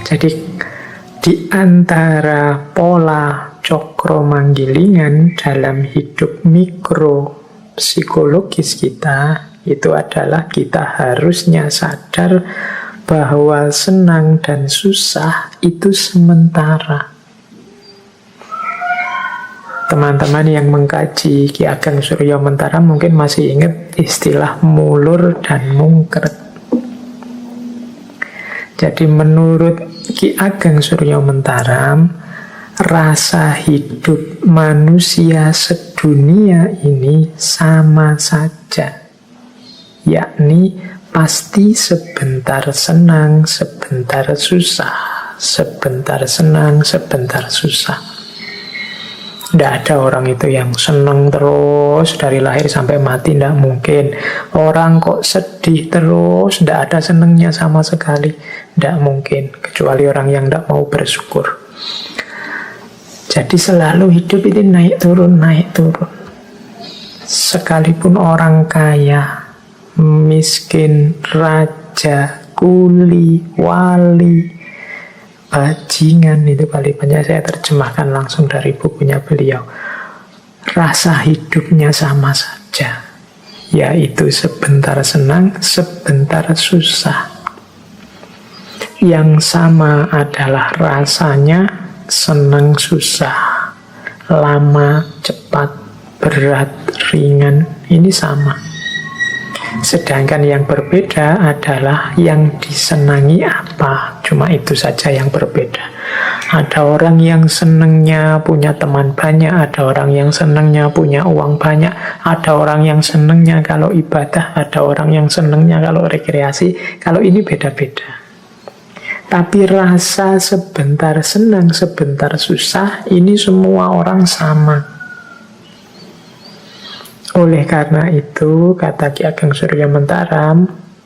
Jadi di antara pola cokro manggilingan dalam hidup mikro psikologis kita, itu adalah kita harusnya sadar bahwa senang dan susah itu sementara. Teman-teman yang mengkaji Ki Ageng Suryo Mentara mungkin masih ingat istilah mulur dan mungkret. Jadi menurut Ki Ageng Suryo Mentara, rasa hidup manusia sedunia ini sama saja. Yakni pasti sebentar senang, sebentar susah. Sebentar senang, sebentar susah. Tidak ada orang itu yang senang terus dari lahir sampai mati, tidak mungkin. Orang kok sedih terus, tidak ada senangnya sama sekali, tidak mungkin. Kecuali orang yang tidak mau bersyukur. Jadi selalu hidup ini naik turun, naik turun. Sekalipun orang kaya, miskin, raja, kuli, wali, bajingan, itu paling banyak saya terjemahkan langsung dari bukunya beliau. Rasa hidupnya sama saja, yaitu sebentar senang, sebentar susah. Yang sama adalah rasanya senang susah, lama, cepat, berat, ringan, ini sama. Sedangkan yang berbeda adalah yang disenangi apa. Cuma itu saja yang berbeda. Ada orang yang senangnya punya teman banyak, ada orang yang senangnya punya uang banyak, ada orang yang senangnya kalau ibadah, ada orang yang senangnya kalau rekreasi. Kalau ini beda-beda. Tapi rasa sebentar senang, sebentar susah, ini semua orang sama. Oleh karena itu, kata Ki Ageng Suryo Mentara,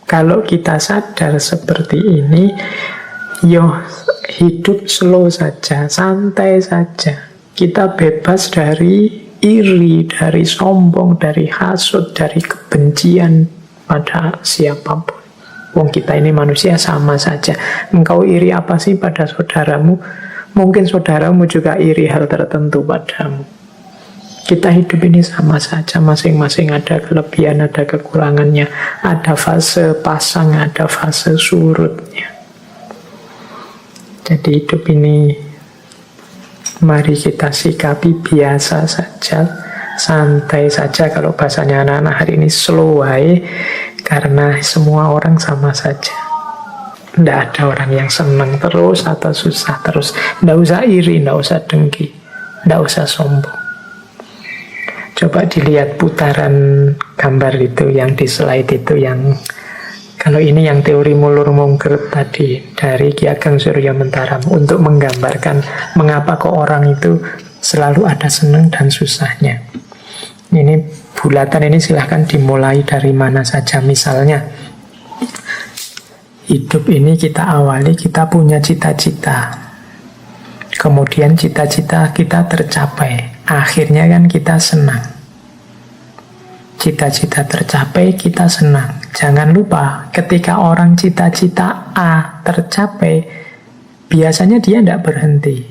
kalau kita sadar seperti ini, hidup slow saja, santai saja. Kita bebas dari iri, dari sombong, dari hasut, dari kebencian pada siapapun. Wong kita ini manusia sama saja. Engkau iri apa sih pada saudaramu? Mungkin saudaramu juga iri hal tertentu padamu. Kita hidup ini sama saja, masing-masing ada kelebihan, ada kekurangannya, ada fase pasang, ada fase surutnya. Jadi hidup ini mari kita sikapi biasa saja, santai saja. Kalau bahasanya anak-anak hari ini slow way, karena semua orang sama saja. Tidak ada orang yang senang terus atau susah terus. Tidak usah iri, tidak usah dengki, tidak usah sombong. Coba dilihat putaran gambar itu yang di slide itu, yang kalau ini yang teori mulur mungkret tadi dari Ki Ageng Suryo Mentara, untuk menggambarkan mengapa kok orang itu selalu ada senang dan susahnya. Ini bulatan ini silahkan dimulai dari mana saja. Misalnya hidup ini kita awali, kita punya cita-cita, kemudian cita-cita kita tercapai, akhirnya kan kita senang. Cita-cita tercapai, kita senang. Jangan lupa, ketika orang cita-cita A tercapai, biasanya dia tidak berhenti.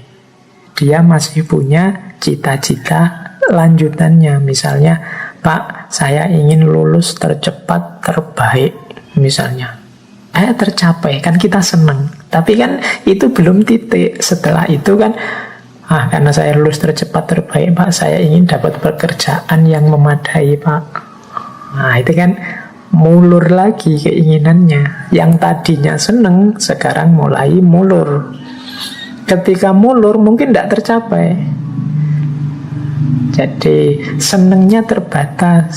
Dia masih punya cita-cita lanjutannya. Misalnya, Pak, saya ingin lulus tercepat, terbaik. Misalnya, tercapai, kan kita senang. Tapi kan itu belum titik. Setelah itu kan, karena saya lulus tercepat terbaik, Pak, saya ingin dapat pekerjaan yang memadai, Pak. Nah, itu kan mulur lagi keinginannya. Yang tadinya seneng, sekarang mulai mulur. Ketika mulur, mungkin tidak tercapai. Jadi, senengnya terbatas.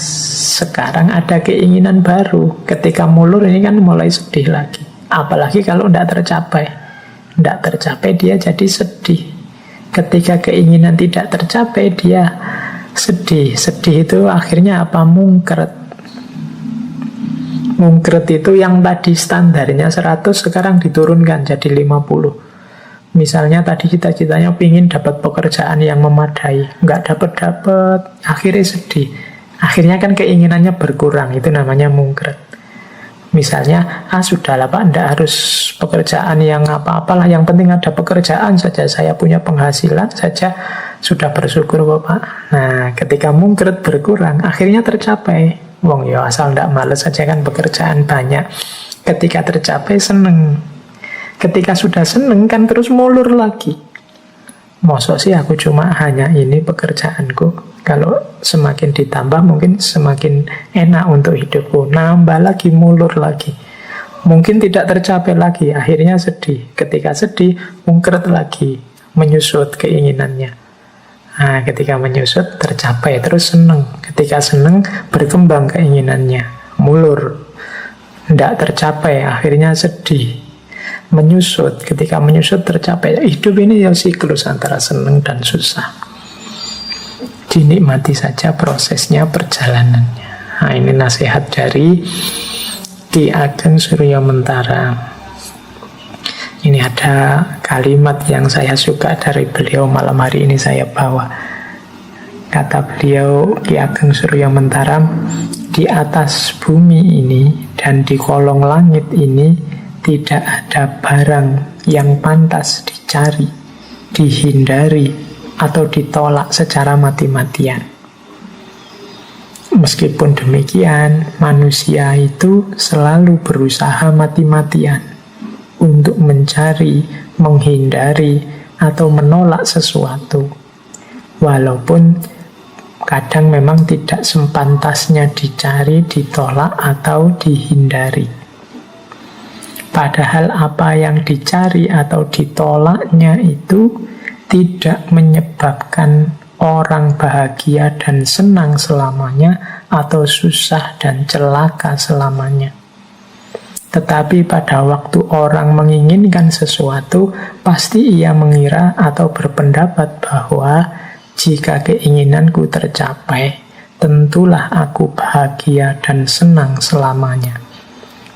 Sekarang ada keinginan baru. Ketika mulur, ini kan mulai sedih lagi. Apalagi kalau tidak tercapai. Tidak tercapai, dia jadi sedih. Ketika keinginan tidak tercapai, dia sedih. Sedih itu akhirnya apa? Mungkret. Mungkret itu yang tadi standarnya 100, sekarang diturunkan jadi 50. Misalnya tadi cita-citanya ingin dapat pekerjaan yang memadai, nggak dapat-dapat, akhirnya sedih. Akhirnya kan keinginannya berkurang, itu namanya mungkret. Misalnya, sudahlah Pak, tidak harus pekerjaan yang apa-apalah, yang penting ada pekerjaan saja, saya punya penghasilan saja, sudah bersyukur kok Pak. Nah, ketika mungkret berkurang, akhirnya tercapai. Wong ya asal tidak males saja kan, pekerjaan banyak. Ketika tercapai seneng. Ketika sudah seneng kan terus mulur lagi. Masa sih aku cuma hanya ini pekerjaanku. Kalau semakin ditambah mungkin semakin enak untuk hidupku. Nambah lagi, mulur lagi. Mungkin tidak tercapai lagi, akhirnya sedih. Ketika sedih, mungkret lagi, menyusut keinginannya. Nah, ketika menyusut, tercapai, terus seneng. Ketika seneng, berkembang keinginannya. Mulur. Tidak tercapai, akhirnya sedih. Menyusut, ketika menyusut tercapai. Hidup ini ya siklus antara seneng dan susah. Dinikmati saja prosesnya, perjalanannya. Nah, ini nasihat dari Ki Ageng Suryamentara. Ini ada kalimat yang saya suka dari beliau, malam hari ini saya bawa. Kata beliau, Ki Ageng Suryamentara, di atas bumi ini dan di kolong langit ini tidak ada barang yang pantas dicari, dihindari, atau ditolak secara mati-matian. Meskipun demikian, manusia itu selalu berusaha mati-matian untuk mencari, menghindari, atau menolak sesuatu. Walaupun kadang memang tidak sepantasnya dicari, ditolak, atau dihindari. Padahal apa yang dicari atau ditolaknya itu tidak menyebabkan orang bahagia dan senang selamanya atau susah dan celaka selamanya. Tetapi pada waktu orang menginginkan sesuatu, pasti ia mengira atau berpendapat bahwa jika keinginanku tercapai, tentulah aku bahagia dan senang selamanya.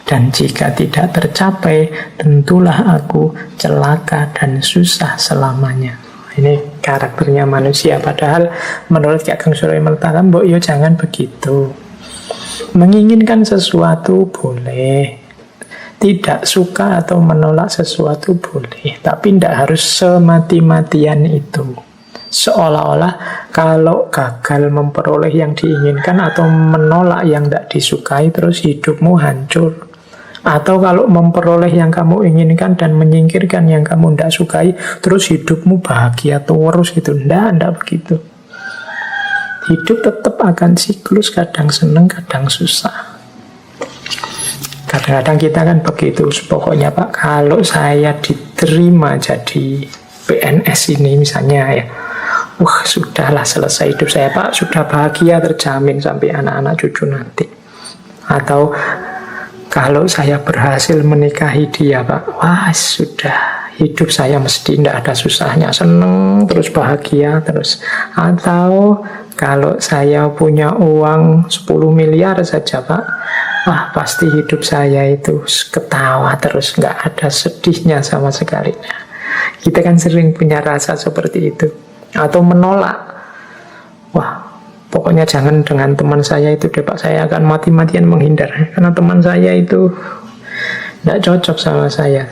Dan jika tidak tercapai, tentulah aku celaka dan susah selamanya. Ini karakternya manusia. Padahal menurut Ki Ageng Suryamentara, mbok yo jangan begitu. Menginginkan sesuatu boleh, tidak suka atau menolak sesuatu boleh, tapi tidak harus semati-matian itu. Seolah-olah kalau gagal memperoleh yang diinginkan atau menolak yang tidak disukai, terus hidupmu hancur. Atau kalau memperoleh yang kamu inginkan dan menyingkirkan yang kamu tidak sukai, terus hidupmu bahagia terus gitu. Tidak begitu. Hidup tetap akan siklus, kadang senang, kadang susah. Kadang-kadang kita kan begitu, pokoknya Pak, kalau saya diterima jadi PNS ini misalnya ya, wah sudahlah selesai hidup saya Pak, sudah bahagia terjamin sampai anak-anak cucu nanti. Atau kalau saya berhasil menikahi dia Pak, wah sudah, hidup saya mesti tidak ada susahnya, seneng terus, bahagia terus. Atau kalau saya punya uang 10 miliar saja Pak, wah pasti hidup saya itu ketawa terus, nggak ada sedihnya sama sekali. Nah, kita kan sering punya rasa seperti itu. Atau menolak, wah pokoknya jangan dengan teman saya itu deh Pak, saya akan mati-matian menghindar karena teman saya itu tidak cocok sama saya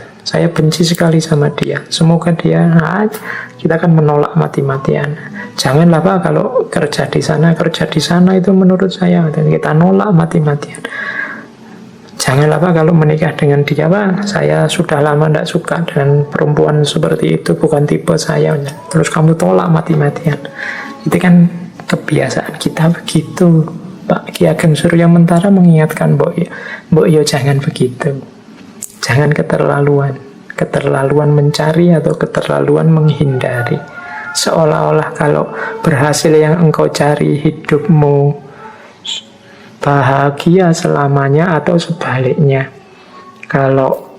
benci sekali sama dia, semoga dia, kita akan menolak mati-matian. Janganlah Pak, kalau kerja di sana itu menurut saya, dan kita nolak mati-matian. Janganlah Pak, kalau menikah dengan dia Pak, saya sudah lama tidak suka dengan perempuan seperti itu, bukan tipe saya, terus kamu tolak mati-matian. Itu kan kebiasaan kita begitu. Pak Ki Ageng Suryamentara mengingatkan Mbok yo jangan begitu. Jangan keterlaluan mencari atau keterlaluan menghindari. Seolah-olah kalau berhasil yang engkau cari, hidupmu bahagia selamanya, atau sebaliknya. Kalau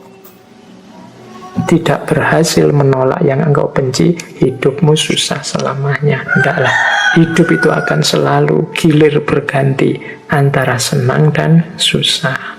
tidak berhasil menolak yang engkau benci, hidupmu susah selamanya. Tidaklah, hidup itu akan selalu gilir berganti antara senang dan susah.